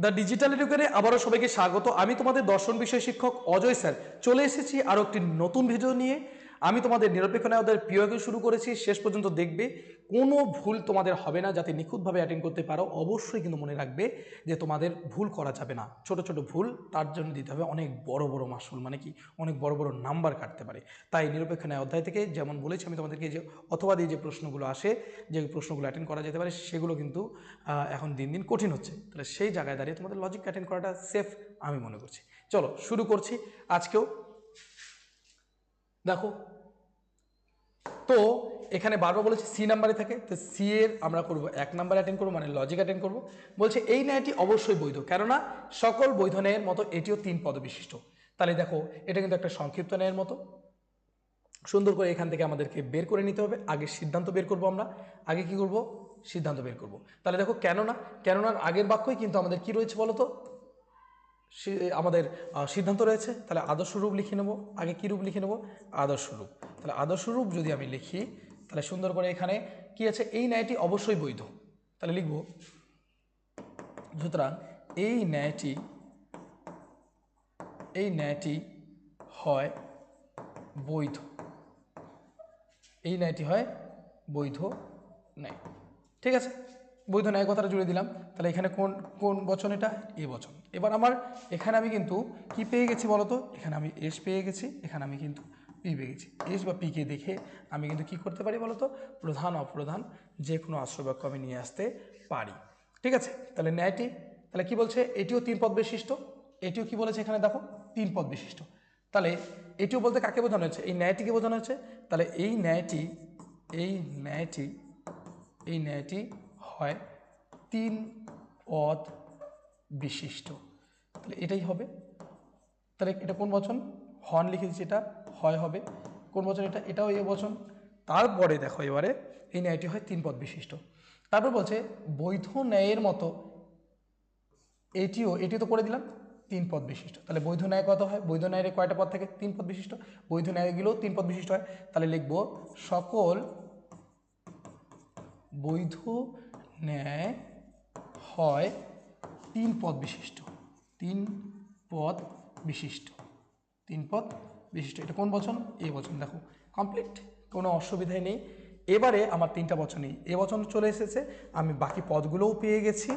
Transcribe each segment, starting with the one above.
The digital এডুকেশনে আবারও সবাইকে স্বাগত। আমি তোমাদের দর্শন বিষয় শিক্ষক অজয় স্যার চলে এসেছি আরও একটি নতুন ভিডিও নিয়ে। আমি তোমাদের নিরপেক্ষ ন্যায়দের পিওকে শুরু করেছি, শেষ পর্যন্ত দেখবে, কোনো ভুল তোমাদের হবে না। যাতে নিখুঁতভাবে অ্যাটেন্ড করতে পারো অবশ্যই কিন্তু মনে রাখবে যে তোমাদের ভুল করা যাবে না। ছোট ছোট ভুল তার জন্য দিতে হবে অনেক বড় বড় মাসুল, মানে কি অনেক বড় বড় নাম্বার কাটতে পারে। তাই নিরপেক্ষ ন্যায় অধ্যায় থেকে যেমন বলেছি আমি তোমাদেরকে, যে অথবা দিয়ে যে প্রশ্নগুলো আসে, যে প্রশ্নগুলো অ্যাটেন্ড করা যেতে পারে, সেগুলো কিন্তু এখন দিন দিন কঠিন হচ্ছে। তাহলে সেই জায়গায় দাঁড়িয়ে তোমাদের লজিক অ্যাটেন্ড করাটা সেফ আমি মনে করছি। চলো শুরু করছি আজকেও। দেখো তো এখানে বারবার বলেছে সি নাম্বারে থাকে, তো সি এর আমরা করব 1 নাম্বার অ্যাটেন্ড করবো, মানে লজিক অ্যাটেন্ড করবো। বলছে এই ন্যায়টি অবশ্যই বৈধ, কেননা সকল বৈধ ন্যায়ের মতো এটিও 3 পদ বিশিষ্ট। তাহলে দেখো এটা কিন্তু একটা সংক্ষিপ্ত ন্যায়ের মতো। সুন্দর করে এখান থেকে আমাদেরকে বের করে নিতে হবে। আগে সিদ্ধান্ত বের করব আমরা। আগে কি করব? সিদ্ধান্ত বের করব। তাহলে দেখো কেননা, কেননার আগের বাক্যই কিন্তু আমাদের কি রয়েছে বলো তো, আমাদের সিদ্ধান্ত রয়েছে। তাহলে আদর্শ রূপ লিখে নেব। আগে কি রূপ লিখে নেব? আদর্শ রূপ। তাহলে আদর্শ রূপ যদি আমি লিখি, তাহলে সুন্দর করে এখানে কি আছে, এই ন্যায়টি অবশ্যই বৈধ। তাহলে লিখব, সুতরাং এই ন্যায়টি হয় বৈধ। এই ন্যায়টি হয় বৈধ ন্যায়। ঠিক আছে, বৈধ ন্যায় কথাটা জুড়ে দিলাম। তাহলে এখানে কোন কোন বচন? এটা এ বচন। এবার আমার এখানে আমি কিন্তু কি পেয়ে গেছি বলতো, এখানে আমি এস পেয়ে গেছি, এখানে আমি কিন্তু পি পেয়ে গেছি। এস বা পিকে দেখে আমি কিন্তু কি করতে পারি বলতো, প্রধান অপ্রধান যে কোনো আশ্রয় বাক্য আমি নিয়ে আসতে পারি। ঠিক আছে, তাহলে ন্যায়টি, তাহলে কি বলছে, এটিও 3 পদ বিশিষ্ট। এটিও কি বলেছে এখানে দেখো, 3 পদ বিশিষ্ট। তাহলে এটিও বলতে কাকে বোঝানো হচ্ছে? এই ন্যায়টিকে বোঝানো হচ্ছে। তাহলে এই ন্যায়টি হয় 3 পদ বিশিষ্ট। তাহলে এটাই হবে। তাহলে এটা কোন বচন? হন লিখেছি, এটা হয় হবে। কোন বচন এটা? এটাও এ বচন। তারপরে দেখো এবারে এই ন্যায়টি হয় 3 পদ বিশিষ্ট। তারপর বলছে বৈধ ন্যায়ের মতো এটি তো করে দিলাম 3 পদ বিশিষ্ট। তাহলে বৈধ ন্যায় কত হয়? বৈধ ন্যায়ের কয়টা পদ থাকে? 3 পদ বিশিষ্ট। বৈধ ন্যায়গুলোও 3 পদ বিশিষ্ট হয়। তাহলে লিখব সকল বৈধ ন্যায় হয় 3 পদ বিশিষ্ট। 3 পদ বিশিষ্ট। 3 পদ বিশিষ্ট। এটা কোন বচন? এ বচন। দেখো কমপ্লিট, কোনো অসুবিধাই নেই। এবারে আমার 3টা বচনই এ বচন চলে এসেছে, আমি বাকি পদগুলোও পেয়ে গেছি।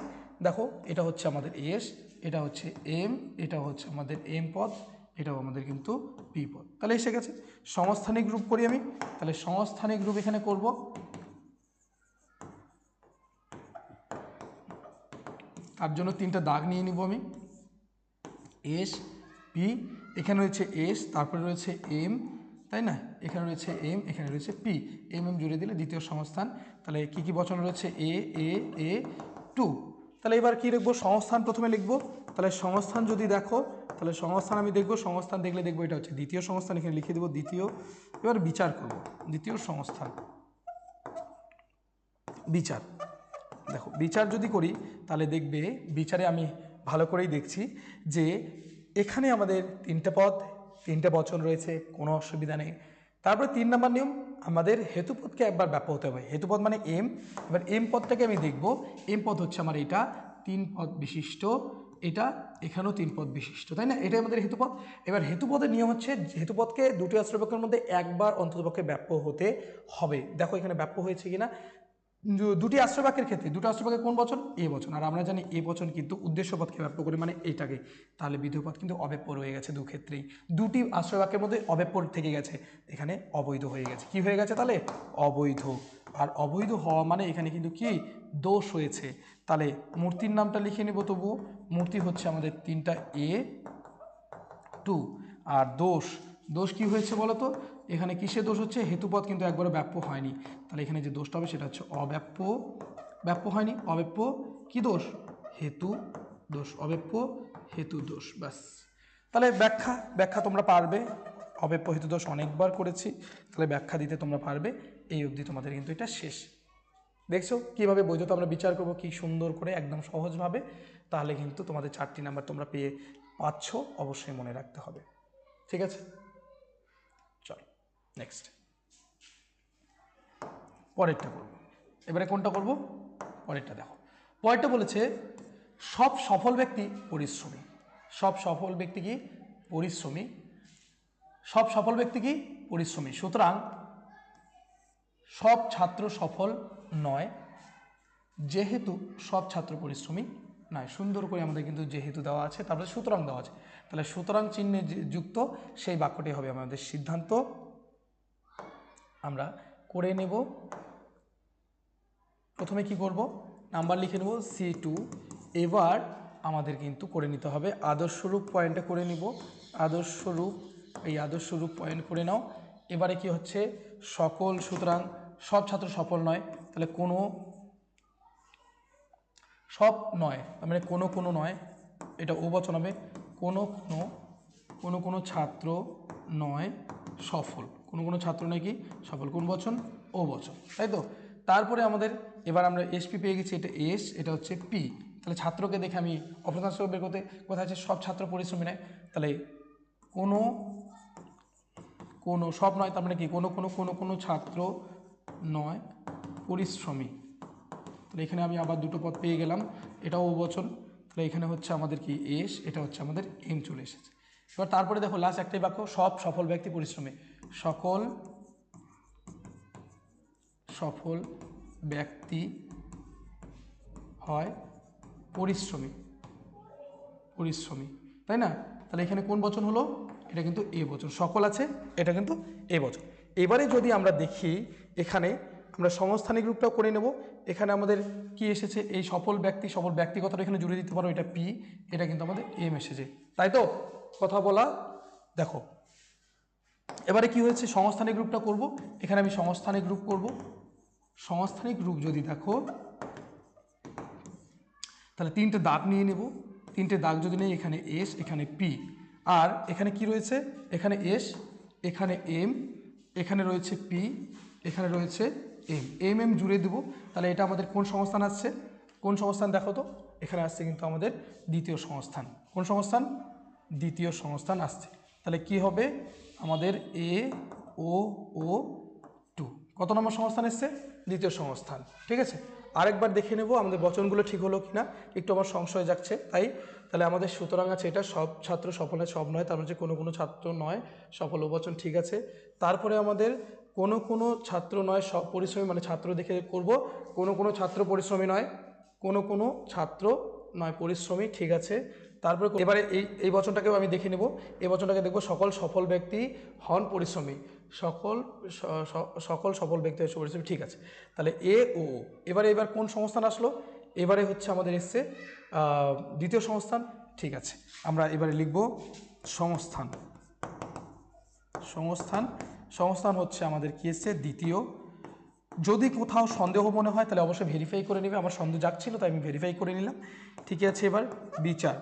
দেখো এটা হচ্ছে আমাদের এস, এটা হচ্ছে এম, এটা হচ্ছে আমাদের এম পদ, এটাও আমাদের কিন্তু পি পদ। তাহলে এসে গেছে। সংস্থানিক রূপ করি আমি। তাহলে সংস্থানিক রূপ এখানে করব। তার জন্য 3টা দাগ নিয়ে নিব আমি। এস, পি, এখানে রয়েছে এস, তারপরে রয়েছে এম, তাই না? এখানে রয়েছে এম, এখানে রয়েছে পি। এম এম জুড়ে দিলে দ্বিতীয় সংস্থান। তাহলে কি কি বচন রয়েছে? এ এ এ টু। তাহলে এবার কি লিখবো? সংস্থান প্রথমে লিখবো। তাহলে সংস্থান যদি দেখো, তাহলে সংস্থান আমি দেখবো, সংস্থান দেখলে দেখবো এটা হচ্ছে দ্বিতীয় সংস্থান, এখানে লিখে দেবো দ্বিতীয়। এবার বিচার করব, দ্বিতীয় সংস্থান বিচার। দেখো বিচার যদি করি তাহলে দেখবে বিচারে আমি ভালো করেই দেখছি যে এখানে আমাদের 3টে পদ, 3টে বচন রয়েছে, কোনো অসুবিধা নেই। তারপরে 3 নম্বর নিয়ম, আমাদের হেতুপদকে একবার ব্যাপ্য হতে হবে। হেতুপদ মানে এম। এবার এম পদটাকে আমি দেখব। এম পদ হচ্ছে আমার এটা 3 পদ বিশিষ্ট, এটা এখানেও 3 পদ বিশিষ্ট, তাই না? এটাই আমাদের হেতুপদ। এবার হেতুপদের নিয়ম হচ্ছে হেতুপদকে দুটি আশ্রয়বাক্যের মধ্যে একবার অন্ততপক্ষে ব্যাপ্য হতে হবে। দেখো এখানে ব্যাপ্য হয়েছে কিনা। দুটি আশ্রয়বাক্যের ক্ষেত্রে, দুটো আশ্রয়বাক্যে কোন বচন? এ বচন। আর আমরা জানি এ বচন কিন্তু উদ্দেশ্যপদকে ব্যাপ্য করে, মানে এইটাকে। তাহলে বিধেয় পদ কিন্তু অব্যপ্য রয়ে গেছে দু ক্ষেত্রেই। দুটি আশ্রয়বাক্যের মধ্যে অব্যপ্য থেকে গেছে, এখানে অবৈধ হয়ে গেছে। কি হয়ে গেছে তাহলে? অবৈধ। আর অবৈধ হওয়া মানে এখানে কিন্তু কি দোষ হয়েছে। তাহলে মূর্তির নামটা লিখে নেব তবুও। মূর্তি হচ্ছে আমাদের 3টা এ টু। আর দোষ, দোষ কি হয়েছে বলো তো? এখানে কিসে দোষ হচ্ছে? হেতুপদ কিন্তু একবারও ব্যাপ্য হয়নি। তাহলে এখানে যে দোষটা হবে সেটা হচ্ছে অব্যাপ্য। ব্যাপ্য হয়নি, অব্যাপ্য কি দোষ? হেতু দোষ। অব্যাপ্য হেতু দোষ, ব্যাস। তাহলে ব্যাখ্যা তোমরা পারবে। অব্যাপ্য হেতু দোষ অনেকবার করেছি, তাহলে ব্যাখ্যা দিতে তোমরা পারবে। এই অবধি তোমাদের কিন্তু এটা শেষ। দেখছো কীভাবে বৈধতা আমরা বিচার করব, কি সুন্দর করে, একদম সহজভাবে। তাহলে কিন্তু তোমাদের 4টি নাম্বার তোমরা পেয়ে পাচ্ছ, অবশ্যই মনে রাখতে হবে। ঠিক আছে, চলো নেক্সট পরেরটা করব। এবারে কোনটা করব? পরেরটা দেখো। পরেরটা বলেছে সব সফল ব্যক্তি পরিশ্রমী, সব সফল ব্যক্তি কি পরিশ্রমী, সব সফল ব্যক্তি কি পরিশ্রমী। সুতরাং সব ছাত্র সফল নয় যেহেতু সব ছাত্র পরিশ্রমী নয়। সুন্দর করে আমাদের কিন্তু যেহেতু দেওয়া আছে, তারপরে সুতরাং দেওয়া আছে, তাহলে সুতরাং চিহ্নে যুক্ত সেই বাক্যটি হবে আমাদের সিদ্ধান্ত। আমরা করে নেব। প্রথমে কি করব, নাম্বার লিখে নেব C2। এবার আমাদের কিন্তু করে নিতে হবে আদর্শরূপ পয়েন্টে করে নিব, আদর্শরূপ, এই আদর্শরূপ পয়েন্ট করে নাও। এবারে কি হচ্ছে সকল, সুতরাং সব ছাত্র সফল নয়, তাহলে কোনো সব নয়, তার মানে কোনো কোনো নয়, এটা ও বচন হবে, কোনো কোনো কোনো ছাত্র নয় সফল, কোনো কোনো ছাত্র নয় কি সফল, কোন বচন ও বচন, তাই তো। তারপরে আমাদের এবার আমরা এসপি পেয়ে গেছি, এটা এস, এটা হচ্ছে পি। তাহলে ছাত্রকে দেখে আমি অপশনাংশ বের করতে, কোথায় আছে সব ছাত্র পরিশ্রমী নয়, তাহলে কোনো কোনো সব নয়, তার মানে কি কোনো কোনো কোনো কোনো ছাত্র নয় পরিশ্রমী। তাহলে এখানে আমি আবার দুটো পদ পেয়ে গেলাম, এটাও ও বচন, তাহলে এখানে হচ্ছে আমাদের কি এস, এটা হচ্ছে আমাদের এম চলে এসেছে। এবার তারপরে দেখো লাস্ট একটাই বাক্য, সব সফল ব্যক্তি পরিশ্রমী, সকল সফল ব্যক্তি হয় পরিশ্রমী, পরিশ্রমী, তাই না। তাহলে এখানে কোন বচন হলো, এটা কিন্তু এ বচন, সকল আছে, এটা কিন্তু এ বচন। এবারে যদি আমরা দেখি এখানে আমরা সংস্থানিক রূপটাও করে নেব। এখানে আমাদের কি এসেছে, এই সফল ব্যক্তি, সফল ব্যক্তি কথাটা এখানে জুড়ে দিতে পারো, এটা পি, এটা কিন্তু আমাদের এম এসেছে, তাই তো কথা বলা। দেখো এবারে কি হয়েছে, সংস্থানিক রূপটা করব, এখানে আমি সংস্থানিক রূপ করব। সংস্থানিক রূপ যদি দেখো তাহলে তিনটে দাগ নিয়ে নেব, তিনটে দাগ যদি নেই, এখানে এস, এখানে পি, আর এখানে কি রয়েছে, এখানে এস, এখানে এম, এখানে রয়েছে পি, এখানে রয়েছে এম, এম এম জুড়ে দেবো। তাহলে এটা আমাদের কোন সংস্থান আসছে, কোন সংস্থান দেখো তো, এখানে আসছে কিন্তু আমাদের দ্বিতীয় সংস্থান। কোন সংস্থান, দ্বিতীয় সংস্থান আসছে। তাহলে কি হবে আমাদের এ ও ও টু, কত নম্বর সংস্থান এসছে, দ্বিতীয় সংস্থান, ঠিক আছে। আরেকবার দেখে নেব আমাদের বচনগুলো ঠিক হলো কিনা, একটু আমার সংশয় যাচ্ছে তাই। তাহলে আমাদের সুতরাং আছে এটা সব ছাত্র সফল হয়, সব নয়, তার মানে কোনো কোনো ছাত্র নয় সফল, ও বচন ঠিক আছে। তারপরে আমাদের কোনো কোনো ছাত্র নয় সব পরিশ্রমী, মানে ছাত্র দেখে করব, কোনো কোনো ছাত্র পরিশ্রমী নয়, কোনো কোনো ছাত্র নয় পরিশ্রমী, ঠিক আছে। তারপরে এবারে এই বচনটাকেও আমি দেখে নেব, এই বচনটাকে দেখব, সকল সফল ব্যক্তি হন পরিশ্রমী, সকল সকল সফল ব্যক্তি হচ্ছে পরিশ্রমী, ঠিক আছে। তাহলে এ ও, এবার কোন সংস্থান আসলো, এবারে হচ্ছে আমাদের এসছে দ্বিতীয় সংস্থান, ঠিক আছে। আমরা এবারে লিখব সংস্থান, সংস্থান, সংস্থান হচ্ছে আমাদের কি এসছে দ্বিতীয়। যদি কোথাও সন্দেহ মনে হয় তাহলে অবশ্যই ভেরিফাই করে নেবে, আমার সন্দেহ যাচ্ছিল তাই আমি ভেরিফাই করে নিলাম, ঠিক আছে। এবার বিচার,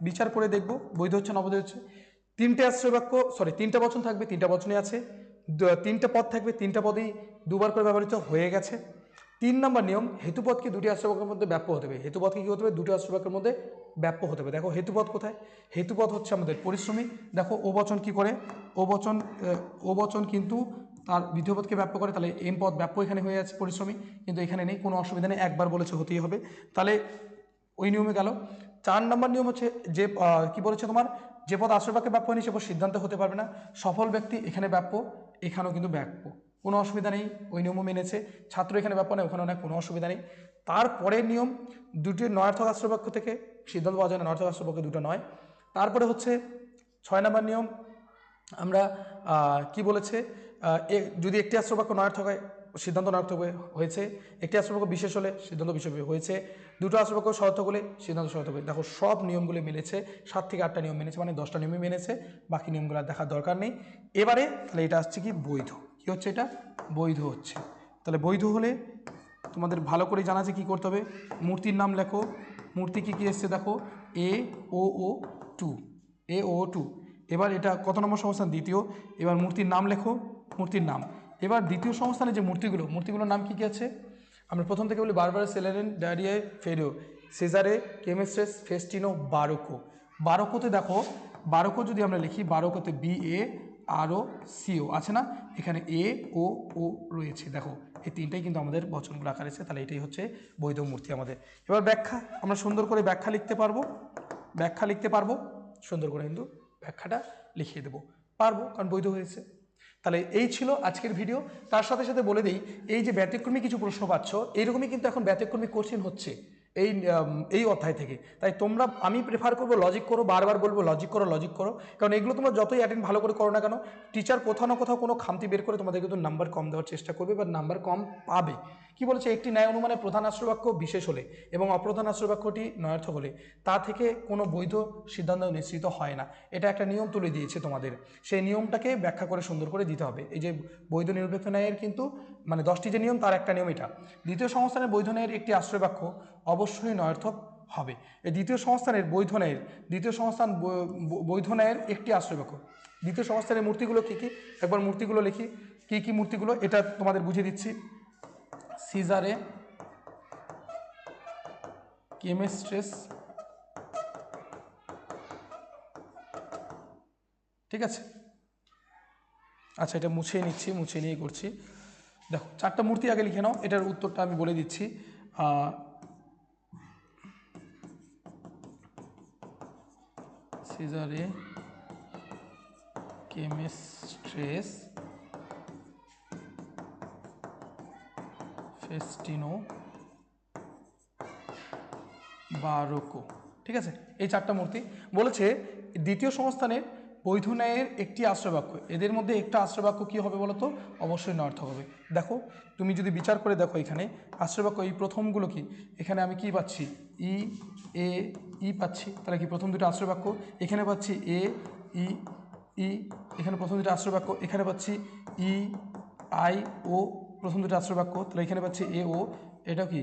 বিচার করে দেখব বৈধ হচ্ছে না অবৈধ হচ্ছে। তিনটে আশ্রয় বাক্য, সরি তিনটা বচন থাকবে, তিনটা বচনে আছে, তিনটা পদ থাকবে, তিনটা পদেই দুবার করে ব্যবহৃত হয়ে গেছে। 3 নম্বর নিয়ম, হেতুপদকে দুটি আশ্রয় বাক্যের মধ্যে ব্যাপ্য হতে হবে, হেতুপদকে কী হতে হবে, দুটি আশ্রয় বাক্যের মধ্যে ব্যাপ্য হতে হবে। দেখো হেতুপদ কোথায়, হেতুপদ হচ্ছে আমাদের পরিশ্রমী, দেখো ও বচন কী করে, ও বচন কিন্তু তার দ্বিতীয় পদকে ব্যাপ্য করে, তাহলে এম পদ ব্যাপ্য এখানে হয়ে আছে পরিশ্রমী, কিন্তু এখানে নেই, কোনো অসুবিধা নেই, একবার বলেছে হতেই হবে, তাহলে ওই নিয়মে গেল। 4 নম্বর নিয়ম হচ্ছে যে কি বলেছে তোমার, যে পদ আশ্রয় বাক্যে ব্যাপ্য হয়নি সে পদ সিদ্ধান্ত হতে পারবে না, সফল ব্যক্তি এখানে ব্যাপ্য, এখানেও কিন্তু ব্যাপ্য, কোনো অসুবিধা নেই, ওই নিয়মও মেনেছে। ছাত্র এখানে ব্যাপ্য নেই, ওখানেও না, কোনো অসুবিধা নেই। তারপরের নিয়ম, দুটি নয়ার্থক আশ্রয় বাক্য থেকে সিদ্ধান্ত পাওয়া যায় না, নয়ার্থক আশ্রয় বাক্য দুটো নয়। তারপরে হচ্ছে 6 নম্বর নিয়ম, আমরা কি বলেছে, যদি একটি আশ্রয় বাক্য নয়ার্থক হয় সিদ্ধান্ত নয়ার্থক হয়েছে, একটি আশ্রয় বাক্য বিশেষ হলে সিদ্ধান্ত বিশেষ হয়েছে, দুটো আশ্রয় বাক্য সহার্থক হলে সিদ্ধান্ত সহার্থক হয়ে। দেখো সব নিয়মগুলো মেনেছে, 7 থেকে 8টা নিয়ম মেনেছে, মানে 10টা নিয়মই মেনেছে, বাকি নিয়মগুলো দেখার দরকার নেই। এবারে তাহলে এটা আসছে কি বৈধ, কি হচ্ছে এটা বৈধ হচ্ছে। তাহলে বৈধ হলে তোমাদের ভালো করে জানা আছে কী করতে হবে, মূর্তির নাম লেখো, মূর্তি কী কী এসছে দেখো, এ ও ও টু, এ ও টু। এবার এটা কত নম্বর সংস্থান, দ্বিতীয়। এবার মূর্তির নাম লেখো, মূর্তির নাম। এবার দ্বিতীয় সংস্থানে যে মূর্তিগুলোর নাম কী কী আছে, আমরা প্রথম থেকে বলি, বারবার, সেলেরেন, ডারিয়ায়, ফেরিও, সেজারে, কেমিস্ট্রেস, ফেস্টিনো, বারোকো। বারোকোতে দেখো, বারোকো যদি আমরা লিখি, বারোকোতে BA RO CO আছে না, এখানে A O O রয়েছে, দেখো এই তিনটাই কিন্তু আমাদের বচনগুলো আকার এসেছে, তাহলে এটাই হচ্ছে বৈধ মূর্তি আমাদের। এবার ব্যাখ্যা, আমরা সুন্দর করে ব্যাখ্যা লিখতে পারবো, সুন্দর করে কিন্তু ব্যাখ্যাটা লিখিয়ে দেবো, পারবো, কারণ বৈধ হয়েছে। তাহলে এই ছিল আজকের ভিডিও। তার সাথে সাথে বলে দিই, এই যে ব্যতিক্রমী কিছু প্রশ্ন পাচ্ছ, এইরকমই কিন্তু এখন ব্যতিক্রমী কোশ্চেন হচ্ছে এই অধ্যায় থেকে। তাই আমি প্রেফার করবো লজিক করো, বারবার বলবো লজিক করো, কারণ এগুলো তোমরা যতই অ্যাটেন্ড ভালো করে করো না কেন, টিচার কোথাও না কোথাও কোনো খামতি বের করে তোমাদের কিন্তু নাম্বার কম দেওয়ার চেষ্টা করবে বা নাম্বার কম পাবে। কি বলেছে, একটি ন্যায় অনুমানে প্রধান আশ্রবাক্য বিশেষ হলে এবং অপ্রধান আশ্রবাক্যটি নয়ার্থক হলে তা থেকে কোনো বৈধ সিদ্ধান্ত নিশ্চিত হয় না। এটা একটা নিয়ম তুলে দিয়েছে তোমাদের, সেই নিয়মটাকে ব্যাখ্যা করে সুন্দর করে দিতে হবে। এই যে বৈধ নিরপেক্ষ ন্যায়ের কিন্তু মানে 10টি যে নিয়ম, তার একটা নিয়ম এটা। দ্বিতীয় সংস্থানের বৈধ ন্যায়ের একটি আশ্রয়বাক্য অবশ্যই নয়ার্থক হবে। এই দ্বিতীয় সংস্থানের বৈধ ন্যায়ের একটি আশ্রয়বাক্য। দ্বিতীয় সংস্থানের মূর্তিগুলো কী কী, একবার মূর্তিগুলো লিখি, কী কী মূর্তিগুলো, এটা তোমাদের বুঝিয়ে দিচ্ছি। সিজারে, কেমিস্ট্রেস, ঠিক আছে। আচ্ছা, এটা মুছে নিয়ে করছি। দেখো, 4টা মূর্তি আগে লিখে নাও, এটার উত্তরটা আমি বলে দিচ্ছি। সিজারে, কেমিস্ট্রেস, ফেস্টিনো, বারোকো, ঠিক আছে। এই 4টা মূর্তি বলেছে দ্বিতীয় সংস্থানের বৈধ ন্যায়ের একটি আশ্রয়বাক্য, এদের মধ্যে একটা আশ্রয়বাক্য কী হবে বলো তো, অবশ্যই নয়ার্থক হবে। দেখো, তুমি যদি বিচার করে দেখো এখানে আশ্রয়বাক্য এই প্রথমগুলো কি, এখানে আমি কি পাচ্ছি, ই পাচ্ছি, তাহলে কি প্রথম দুটো আশ্রয়বাক্য, এখানে পাচ্ছি ই, এখানে প্রথম দুটো আশ্রয়বাক্য, এখানে পাচ্ছি আই, ও, প্রথম দুটো আশ্রয়বাক্য, তাহলে এখানে পাচ্ছি ও, এটা কি,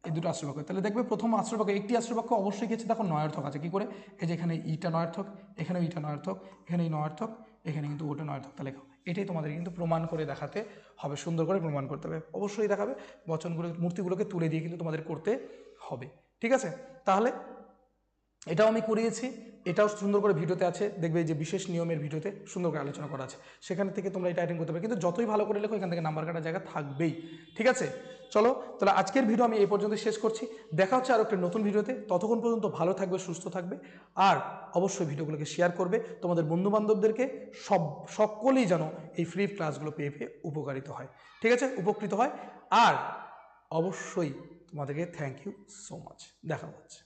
এই দুটো আশ্রয়বাক্য। তাহলে দেখবে প্রথম আশ্রয়বাক্য, একটি আশ্রয়বাক্য অবশ্যই গেছে, দেখো নয়ার্থক আছে। কি করে, এই যে এখানে ইটা নয়ার্থক, এখানে ইটা নয়ার্থক, এখানে নয়ার্থক, এখানে কিন্তু ওটা নয়ার্থক, তাহলে এটাই তোমাদের কিন্তু প্রমাণ করে দেখাতে হবে, সুন্দর করে প্রমাণ করতে হবে, অবশ্যই দেখাবে। বচনগুলো, মূর্তিগুলোকে তুলে দিয়ে কিন্তু তোমাদের করতে হবে, ঠিক আছে। তাহলে এটাও আমি করিয়েছি, এটাও সুন্দর করে ভিডিওতে আছে, দেখবে যে বিশেষ নিয়মের ভিডিওতে সুন্দর করে আলোচনা করা আছে, সেখান থেকে তোমরা এটা অ্যাটেন্ড করতে পারবে। কিন্তু যতই ভালো করে লেখো, এখান থেকে নাম্বার কাটার জায়গা থাকবেই, ঠিক আছে। চলো, তাহলে আজকের ভিডিও আমি এই পর্যন্ত শেষ করছি। দেখা হচ্ছে আরও একটা নতুন ভিডিওতে, ততক্ষণ পর্যন্ত ভালো থাকবে, সুস্থ থাকবে, আর অবশ্যই ভিডিওগুলোকে শেয়ার করবে তোমাদের বন্ধুবান্ধবদেরকে, সকলেই যেন এই ফ্রি ক্লাসগুলো পেয়ে উপকারিত হয়, ঠিক আছে, উপকৃত হয়। আর অবশ্যই তোমাদেরকে থ্যাংক ইউ সো মাচ, দেখা হচ্ছে।